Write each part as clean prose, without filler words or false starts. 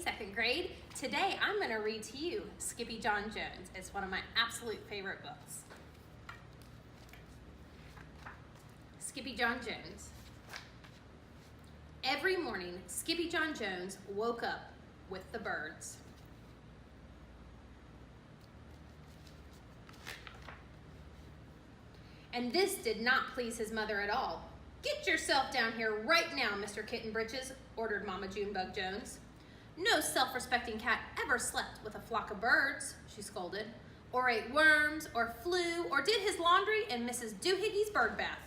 second grade. Today I'm going to read to you Skippy John Jones. It's one of my absolute favorite books. Skippy John Jones. Every morning, Skippy John Jones woke up with the birds. And this did not please his mother at all. "Get yourself down here right now, Mr. Kitten Britches," ordered Mama Junebug Jones. "No self-respecting cat ever slept with a flock of birds," she scolded, "or ate worms, or flew, or did his laundry in Mrs. Doohiggy's bird bath."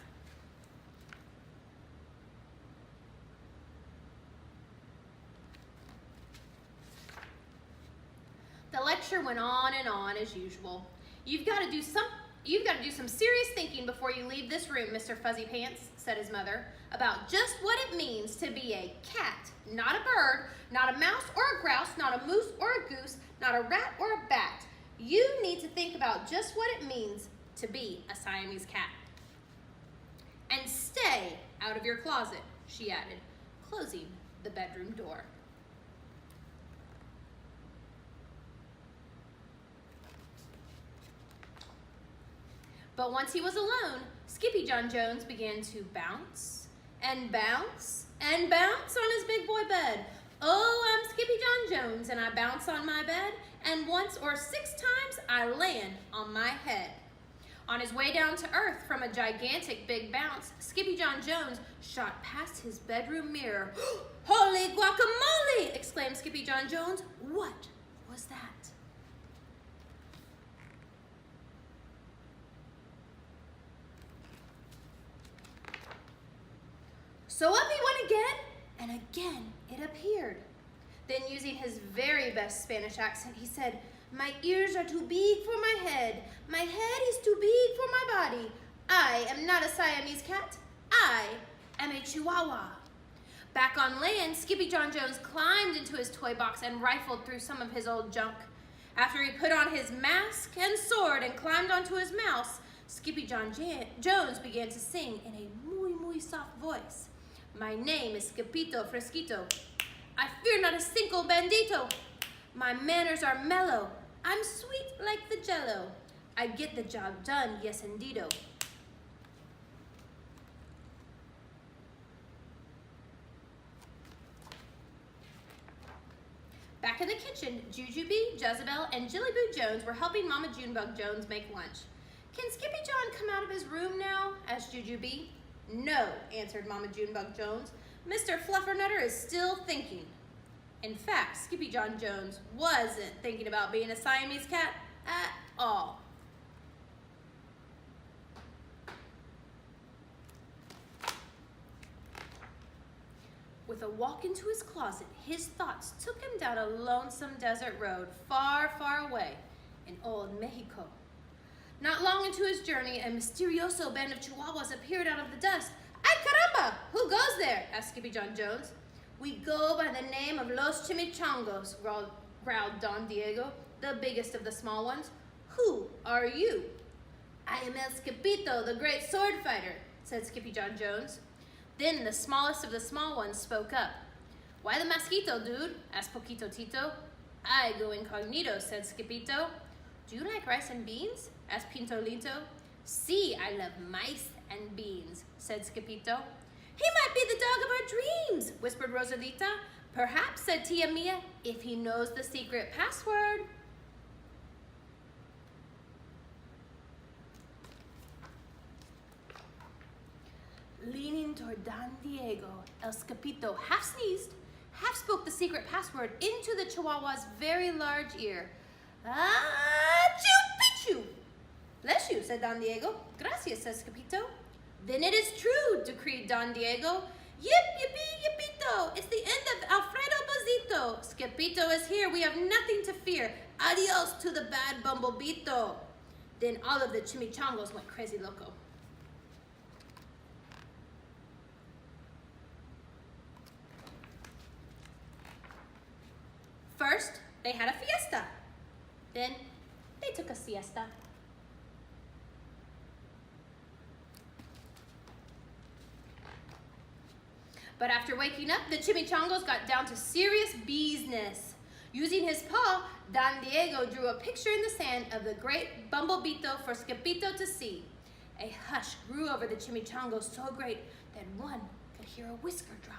The lecture went on and on as usual. You've got to do some serious thinking before you leave this room, Mr. Fuzzy Pants," said his mother, "about just what it means to be a cat, not a bird, not a mouse or a grouse, not a moose or a goose, not a rat or a bat. You need to think about just what it means to be a Siamese cat. And stay out of your closet," she added, closing the bedroom door. But once he was alone, Skippy John Jones began to bounce and bounce and bounce on his big boy bed. "Oh, I'm Skippy John Jones, and I bounce on my bed, and once or 6 times I land on my head." On his way down to earth from a gigantic big bounce, Skippy John Jones shot past his bedroom mirror. "Holy guacamole!" exclaimed Skippy John Jones. What was that? So up he went again, and again it appeared. Then, using his very best Spanish accent, he said, "My ears are too big for my head. My head is too big for my body. I am not a Siamese cat. I am a Chihuahua." Back on land, Skippy John Jones climbed into his toy box and rifled through some of his old junk. After he put on his mask and sword and climbed onto his mouse, Skippy John Jones began to sing in a muy soft voice. "My name is Skippito Fresquito. I fear not a cinco bandito. My manners are mellow. I'm sweet like the jello. I get the job done, yes indeedo." Back in the kitchen, Jujubee, Jezebel, and Jillyboo Jones were helping Mama Junebug Jones make lunch. "Can Skippy John come out of his room now?" asked Jujubee. "No," answered Mama Junebug Jones. "Mr. Fluffernutter is still thinking." In fact, Skippy John Jones wasn't thinking about being a Siamese cat at all. With a walk into his closet, his thoughts took him down a lonesome desert road far, far away in old Mexico. Not long into his journey, a mysterioso band of Chihuahuas appeared out of the dust. "Ay caramba! Who goes there?" asked Skippy John Jones. "We go by the name of Los Chimichangos," growled Don Diego, the biggest of the small ones. "Who are you?" "I am El Skippito, the great sword fighter," said Skippy John Jones. Then the smallest of the small ones spoke up. "Why the mosquito, dude?" asked Poquito Tito. "I go incognito," said Skippito. "Do you like rice and beans?" asked Pinto Lito. "See, I love mice and beans," said Skippito. "He might be the dog of our dreams," whispered Rosalita. "Perhaps," said Tia Mia, "if he knows the secret password." Leaning toward Don Diego, El Skippito half sneezed, half spoke the secret password into the Chihuahua's very large ear. "Ah-choo-pichoo!" "Bless you," said Don Diego. "Gracias," said Skippito. "Then it is true," decreed Don Diego. "Yip, yippee, yippito! It's the end of Alfredo Bozito. Skippito is here. We have nothing to fear. Adios to the bad Bumblebeeto." Then all of the chimichangos went crazy loco. First, they had a fiesta. Then, they took a siesta. But after waking up, the chimichangos got down to serious business. Using his paw, Don Diego drew a picture in the sand of the great Bumblebeeto for Skippito to see. A hush grew over the chimichangos so great that one could hear a whisker drop.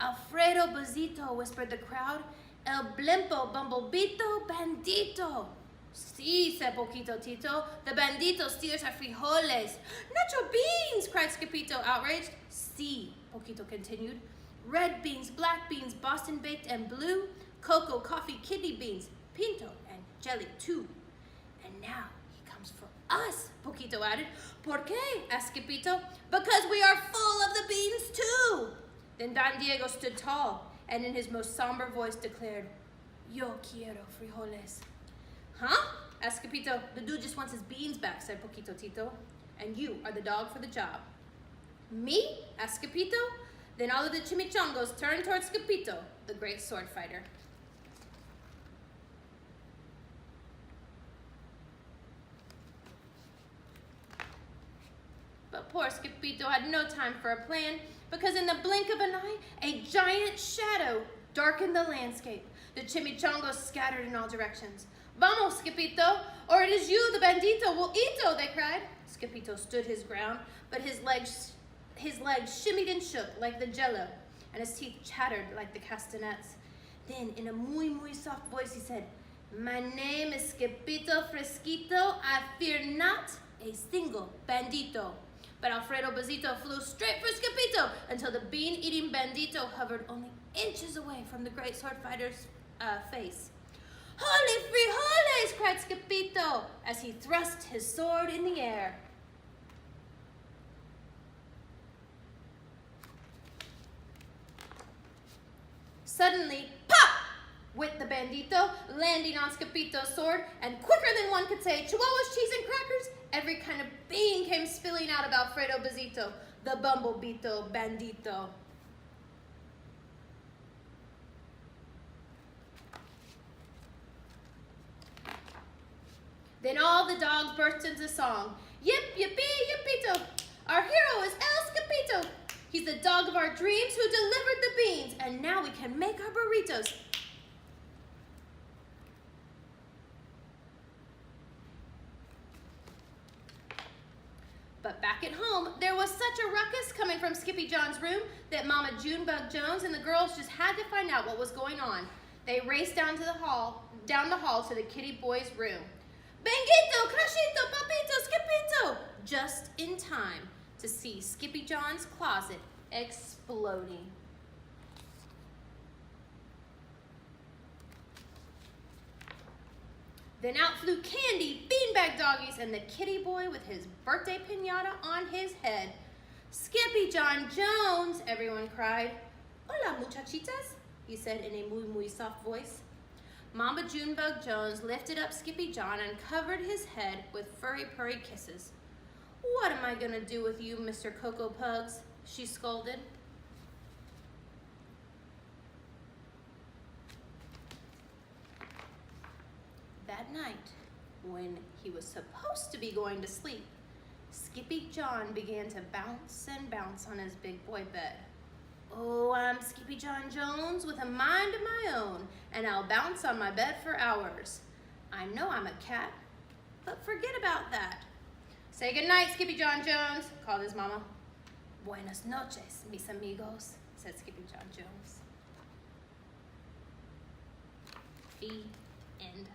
Alfredo Bazito, whispered the crowd. El blimpo Bumblebeeto bandito. Sí, said Poquito Tito. The bandito steals our frijoles. Nacho beans, cried Skippito, outraged. Sí, Poquito continued. Red beans, black beans, Boston baked and blue. Cocoa, coffee, kidney beans, pinto, and jelly too. And now he comes for us, Poquito added. ¿Por qué? asked Skippito. Because we are full of the beans too. Then Don Diego stood tall and in his most somber voice declared, Yo quiero frijoles. Huh? asked Skippito. The dude just wants his beans back, said Poquito Tito. And you are the dog for the job. Me? asked Skippito. Then all of the chimichangos turned towards Skippito, the great sword fighter. But poor Skippito had no time for a plan, because in the blink of an eye, a giant shadow darkened the landscape. The chimichangos scattered in all directions. Vamos, Skippito, or it is you, the bandito, will eato, they cried. Skippito stood his ground, but his legs shimmied and shook like the jello, and his teeth chattered like the castanets. Then, in a muy, muy soft voice, he said, My name is Skippito Fresquito. I fear not a single bandito. But Alfredo Bazito flew straight for Skippito until the bean-eating bandito hovered only inches away from the great sword fighter's face. Holy frijoles, cried Skippito as he thrust his sword in the air. Suddenly, pop! went the bandito, landing on Skippito's sword, and quicker than one could say Chihuahua's cheese and crackers, every kind of bean came spilling out of Alfredo Bazito, the Bumblebeeto bandito. Then all the dogs burst into song. Yip, yippee, yippito! Our hero is El Skippito. He's the dog of our dreams who delivered the beans, and now we can make our burritos. But back at home, there was such a ruckus coming from Skippy John's room that Mama Junebug Jones and the girls just had to find out what was going on. They raced down the hall to the kitty boy's room. Benguito, Crashito, Papito, Skippito! Just in time to see Skippy John's closet exploding. Then out flew Candy, beanbag doggies, and the kitty boy with his birthday piñata on his head. Skippy John Jones, everyone cried. Hola, muchachitas, he said in a muy, muy soft voice. Mama Junebug Jones lifted up Skippy John and covered his head with furry purry kisses. What am I gonna do with you, Mr. Cocoa Pugs? She scolded. That night, when he was supposed to be going to sleep, Skippy John began to bounce and bounce on his big boy bed. Oh, I'm Skippy John Jones with a mind of my own, and I'll bounce on my bed for hours. I know I'm a cat, but forget about that. Say goodnight, Skippy John Jones, called his mama. Buenas noches, mis amigos, said Skippy John Jones. The end.